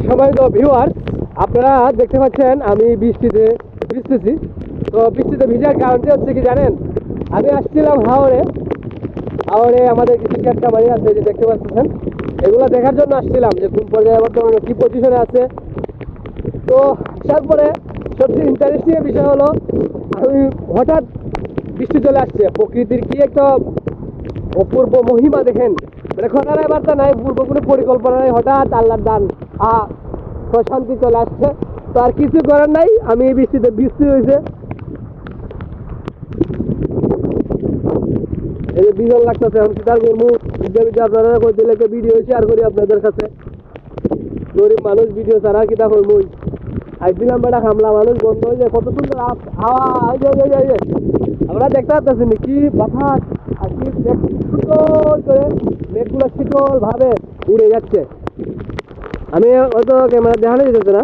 সম্মানিত ভিউয়ার, আপনারা দেখতে পাচ্ছেন আমি বৃষ্টিতে ভিজতেছি। তো বৃষ্টিতে ভিজার কারণটি হচ্ছে কি জানেন, আমি আসছিলাম হাওড়ে আমাদের কিছু ক্যাটটা বাড়ি আছে যে দেখতে পাচ্ছেন, এগুলো দেখার জন্য আসছিলাম যে কোন পর্যায়ে বর্তমানে কী পজিশনে আছে। তো আসার পরে সবচেয়ে ইন্টারেস্টিং বিষয় হলো আমি হঠাৎ বৃষ্টি চলে আসছে, প্রকৃতির কি একটা অপূর্ব মহিমা দেখেন, মানে খোঁড়ার বার্তা নাই, পূর্ব কোনো পরিকল্পনা নাই, হঠাৎ আল্লাহর দান প্রশান্তি চলে আসছে। তো আর কিছু করার নাই, আমি এই বৃষ্টিতে বৃষ্টি হয়েছে, এই যে বিজল লাগতেছে। এখন তার করবো আপনারা কই দিলে ভিডিও শেয়ার করি আপনাদের কাছে। গরিব মানুষ ভিডিও ছাড়া কিতা করবই, আইছিলাম বেটা খামলা মানুষ বন্ধ হয়ে যায়, কত সুন্দর হাওয়া আমরা দেখতে পাচ্ছি কি বাতাস আর কি শীতল করে মেঘগুলো শীতল ভাবে উড়ে যাচ্ছে। আমি হয়তো ক্যামেরা দেখানো যেতেছে না।